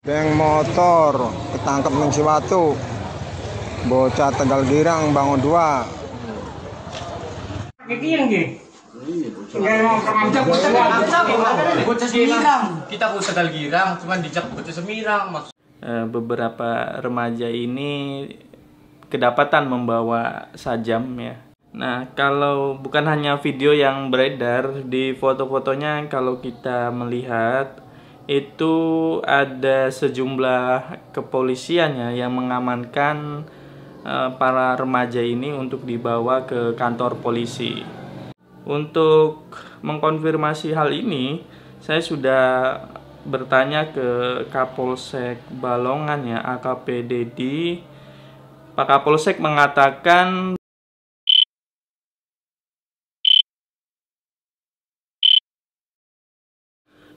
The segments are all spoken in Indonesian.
Geng motor ketangkep ning Siwatu. Bocah Tegal Girang bangun 2. Kita bocah Tegal Girang, cuman dicap bocah Semirang. Beberapa remaja ini kedapatan membawa sajam ya. Nah, kalau bukan hanya video yang beredar, di foto-fotonya kalau kita melihat itu ada sejumlah kepolisian ya yang mengamankan para remaja ini untuk dibawa ke kantor polisi. Untuk mengkonfirmasi hal ini, saya sudah bertanya ke Kapolsek Balongan ya, AKP Dedi. Pak Kapolsek mengatakan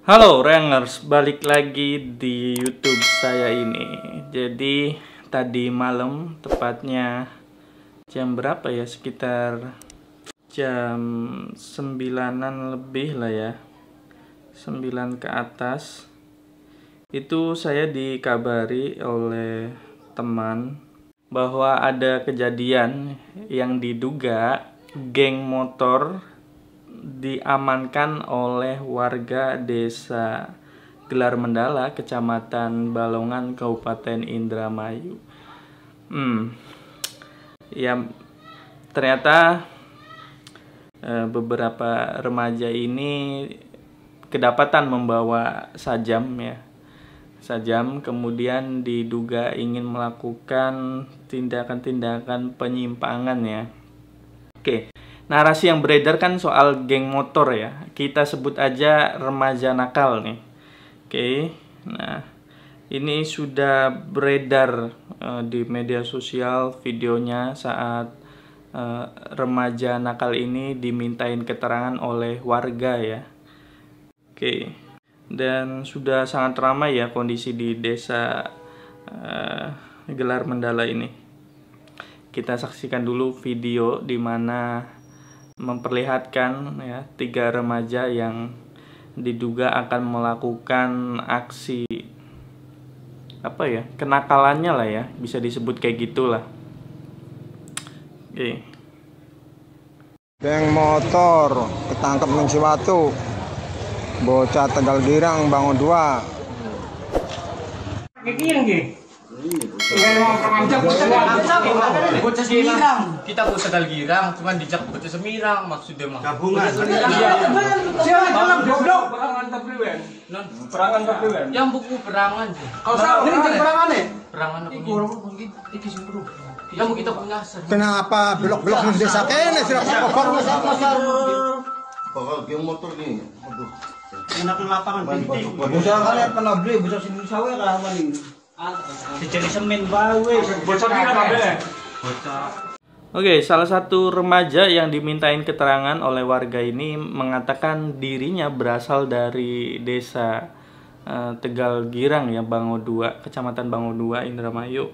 halo Rangers, balik lagi di YouTube saya ini. Jadi tadi malam, tepatnya jam berapa ya? Sekitar jam 9-an lebih lah ya. 9 ke atas. Itu saya dikabari oleh teman bahwa ada kejadian yang diduga geng motor diamankan oleh warga desa Gelar Mendala, Kecamatan Balongan, Kabupaten Indramayu. Ya, ternyata beberapa remaja ini kedapatan membawa sajam ya. Sajam, kemudian diduga ingin melakukan tindakan-tindakan penyimpangan ya. Oke. Narasi yang beredar kan soal geng motor ya. Kita sebut aja remaja nakal nih. Oke. Nah, ini sudah beredar di media sosial videonya saat remaja nakal ini dimintain keterangan oleh warga ya. Oke. Dan sudah sangat ramai ya kondisi di desa Gelar Mendala ini. Kita saksikan dulu video di mana memperlihatkan ya 3 remaja yang diduga akan melakukan aksi kenakalannya lah ya, bisa disebut kayak gitulah. Oke. Geng motor ketangkep ning Siwatu. Bocah Tegal Girang bangun 2. Bocah Semirang. Kita bocah Tegal Girang, cuman dicap bocah Semirang, maksudnya mah gabungan. Siapa goblok? Perangan tapriwen. Yang buku perangan sih. Kalau salah ini perangan nih. Perangan apa? Iki sing bro. Yang kita punya. Kenapa blok-blok ning desa kene sira kobar pasar. Pokok geng motor nih. Aduh. Enak lapangan penting. Bisa kalian pernah beli, bisa sini sawe ka maning. Dicari semen bae. Bocah kira kabeh. Oke, salah satu remaja yang dimintain keterangan oleh warga ini mengatakan dirinya berasal dari desa Tegal Girang ya, Bango 2, Kecamatan Bango 2, Indramayu.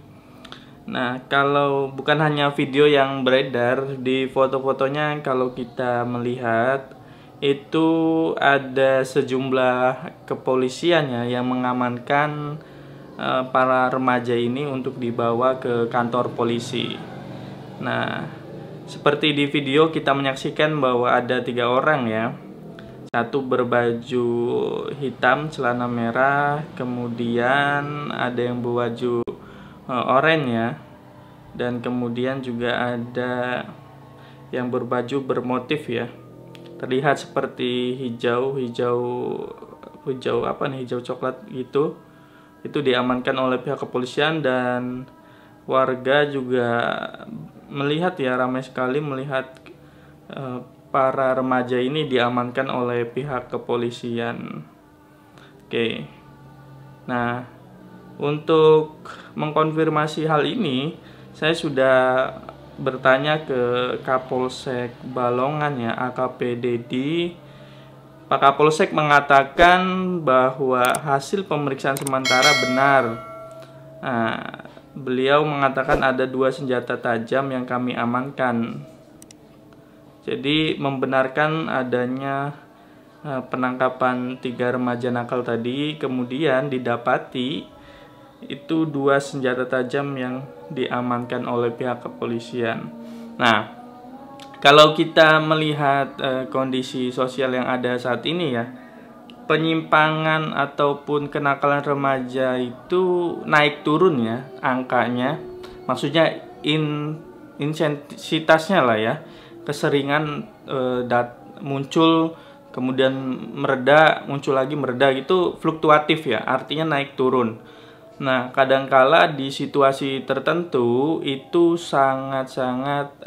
Nah, kalau bukan hanya video yang beredar, di foto-fotonya kalau kita melihat itu ada sejumlah kepolisian ya yang mengamankan para remaja ini untuk dibawa ke kantor polisi. Nah, seperti di video kita menyaksikan bahwa ada 3 orang ya. Satu berbaju hitam, celana merah, kemudian ada yang berbaju oranye ya. Dan kemudian juga ada yang berbaju bermotif ya. Terlihat seperti hijau coklat gitu. Itu diamankan oleh pihak kepolisian, dan warga juga melihat ya, ramai sekali melihat para remaja ini diamankan oleh pihak kepolisian. Oke. Nah, untuk mengkonfirmasi hal ini, saya sudah bertanya ke Kapolsek Balongan ya, AKP Dedi. Pak Kapolsek mengatakan bahwa hasil pemeriksaan sementara benar. Nah, beliau mengatakan ada 2 senjata tajam yang kami amankan. Jadi membenarkan adanya penangkapan 3 remaja nakal tadi. Kemudian didapati itu 2 senjata tajam yang diamankan oleh pihak kepolisian. Nah, kalau kita melihat kondisi sosial yang ada saat ini ya, penyimpangan ataupun kenakalan remaja itu naik turun ya angkanya. Maksudnya intensitasnya lah ya, keseringan muncul kemudian mereda, muncul lagi mereda, gitu fluktuatif ya, artinya naik turun. Nah, kadangkala di situasi tertentu itu sangat-sangat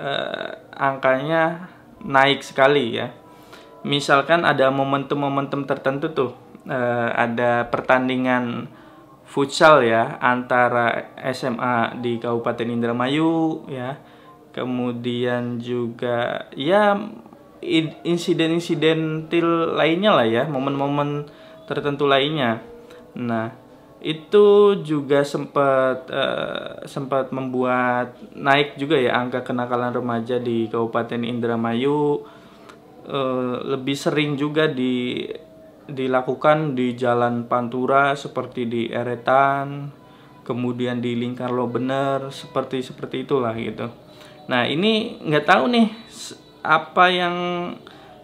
angkanya naik sekali ya. Misalkan ada momentum-momentum tertentu tuh, ada pertandingan futsal ya antara SMA di Kabupaten Indramayu ya, kemudian juga ya insiden-insidentil lainnya lah ya, momen-momen tertentu lainnya. Nah, itu juga sempat membuat naik juga ya angka kenakalan remaja di Kabupaten Indramayu. Lebih sering juga dilakukan di Jalan Pantura seperti di Eretan, kemudian di Lingkar Lobener, seperti itulah gitu. Nah, ini nggak tahu nih apa yang,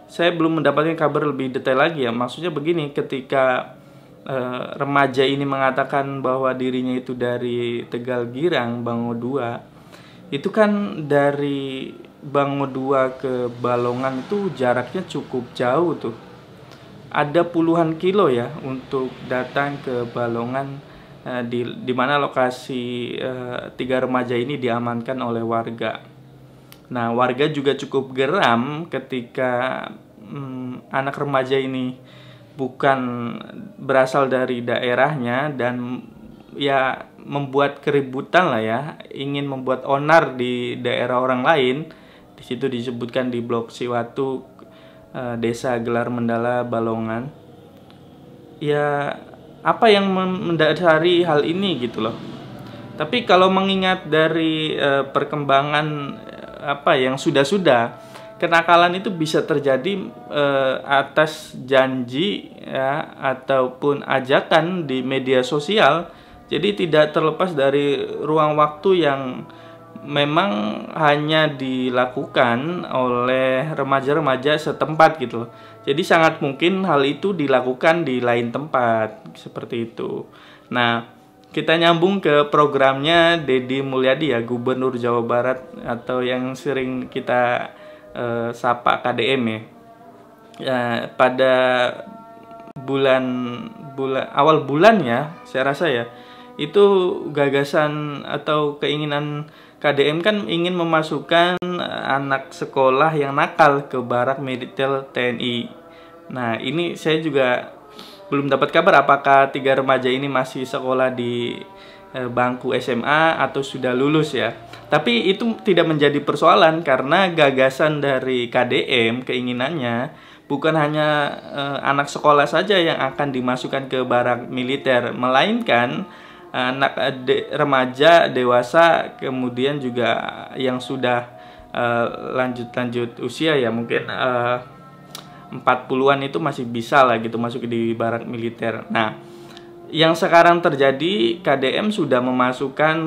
saya belum mendapatkan kabar lebih detail lagi ya. Maksudnya begini, ketika remaja ini mengatakan bahwa dirinya itu dari Tegal Girang, Bango 2, itu kan dari Bango 2 ke Balongan itu jaraknya cukup jauh tuh. Ada puluhan kilo ya untuk datang ke Balongan, di mana lokasi 3 remaja ini diamankan oleh warga. Nah, warga juga cukup geram ketika anak remaja ini bukan berasal dari daerahnya dan ya membuat keributan lah ya, ingin membuat onar di daerah orang lain. Di situ disebutkan di Blok Siwatu, Desa Gelar Mendala, Balongan. Ya, apa yang mendasari hal ini gitu loh. Tapi kalau mengingat dari perkembangan apa yang sudah kenakalan itu bisa terjadi atas janji ya ataupun ajakan di media sosial. Jadi tidak terlepas dari ruang waktu yang memang hanya dilakukan oleh remaja-remaja setempat gitu loh. Jadi sangat mungkin hal itu dilakukan di lain tempat seperti itu. Nah, kita nyambung ke programnya Deddy Mulyadi ya, Gubernur Jawa Barat atau yang sering kita sapa KDM ya. Pada awal bulan ya, saya rasa ya, itu gagasan atau keinginan KDM kan ingin memasukkan anak sekolah yang nakal ke barak militer TNI. Nah, ini saya juga belum dapat kabar apakah 3 remaja ini masih sekolah di bangku SMA atau sudah lulus ya. Tapi itu tidak menjadi persoalan karena gagasan dari KDM, keinginannya bukan hanya anak sekolah saja yang akan dimasukkan ke barak militer, melainkan anak remaja, dewasa, kemudian juga yang sudah lanjut usia ya, mungkin 40-an itu masih bisa lah gitu masuk di barak militer. Nah, yang sekarang terjadi, KDM sudah memasukkan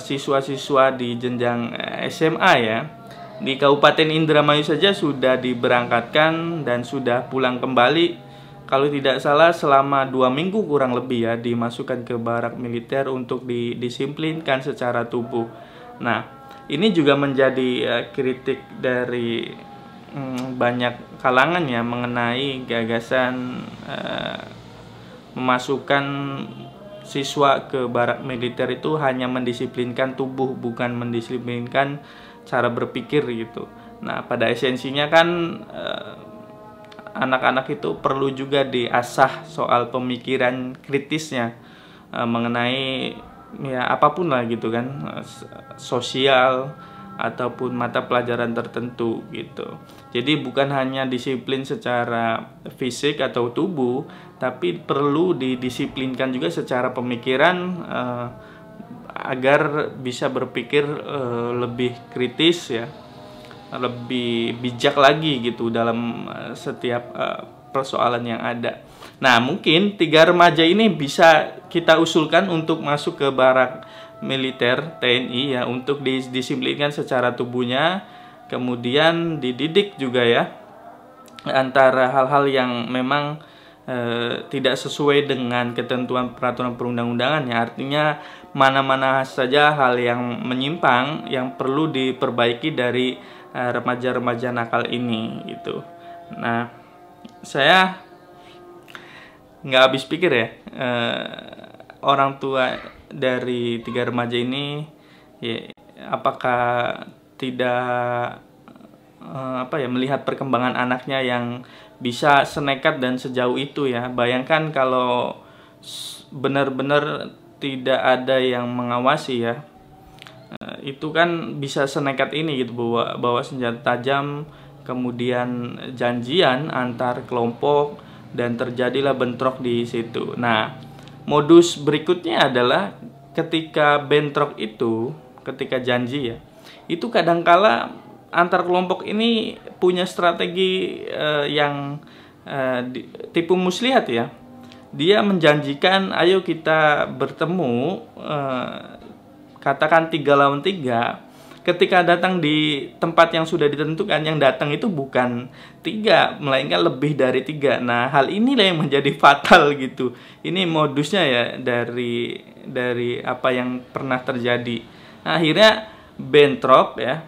siswa-siswa di jenjang SMA ya. Di Kabupaten Indramayu saja sudah diberangkatkan dan sudah pulang kembali. Kalau tidak salah selama 2 minggu kurang lebih ya, dimasukkan ke barak militer untuk didisiplinkan secara tubuh. Nah, ini juga menjadi kritik dari banyak kalangan ya mengenai gagasan memasukkan siswa ke barak militer itu hanya mendisiplinkan tubuh, bukan mendisiplinkan cara berpikir gitu. Nah, pada esensinya kan anak-anak itu perlu juga diasah soal pemikiran kritisnya mengenai ya apapun lah gitu kan, sosial ataupun mata pelajaran tertentu gitu. Jadi bukan hanya disiplin secara fisik atau tubuh, tapi perlu didisiplinkan juga secara pemikiran agar bisa berpikir lebih kritis ya, lebih bijak lagi gitu dalam setiap persoalan yang ada. Nah, mungkin 3 remaja ini bisa kita usulkan untuk masuk ke barak militer TNI ya, untuk didisiplinkan secara tubuhnya, kemudian dididik juga ya, antara hal-hal yang memang tidak sesuai dengan ketentuan peraturan perundang-undangan ya. Artinya mana-mana saja hal yang menyimpang yang perlu diperbaiki dari remaja-remaja nakal ini gitu. Nah, saya nggak habis pikir ya, orang tua dari 3 remaja ini ya, apakah tidak melihat perkembangan anaknya yang bisa senekat dan sejauh itu ya. Bayangkan kalau benar-benar tidak ada yang mengawasi ya, itu kan bisa senekat ini gitu, bawa senjata tajam, kemudian janjian antar kelompok dan terjadilah bentrok di situ. Nah, modus berikutnya adalah ketika bentrok itu, ketika janji ya, itu kadangkala antar kelompok ini punya strategi yang tipu muslihat ya. Dia menjanjikan, ayo kita bertemu, katakan 3 lawan 3. Ketika datang di tempat yang sudah ditentukan, yang datang itu bukan 3, melainkan lebih dari 3. Nah, hal inilah yang menjadi fatal gitu. Ini modusnya ya dari apa yang pernah terjadi. Nah, akhirnya bentrok ya.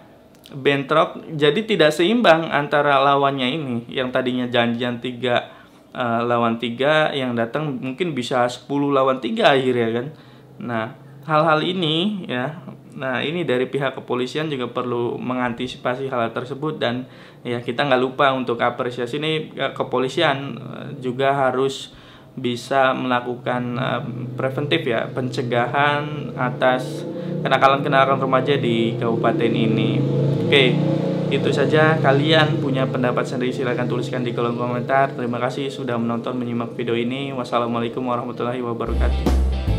Bentrok jadi tidak seimbang antara lawannya ini, yang tadinya janjian 3 lawan 3, yang datang mungkin bisa 10 lawan 3 akhirnya kan. Nah, hal-hal ini ya, nah ini dari pihak kepolisian juga perlu mengantisipasi hal tersebut. Dan ya, kita nggak lupa untuk apresiasi ini, kepolisian juga harus bisa melakukan preventif ya, pencegahan atas kenakalan-kenakalan remaja di kabupaten ini. Oke, itu saja. Kalian punya pendapat sendiri, silahkan tuliskan di kolom komentar. Terima kasih sudah menonton, menyimak video ini. Wassalamualaikum warahmatullahi wabarakatuh.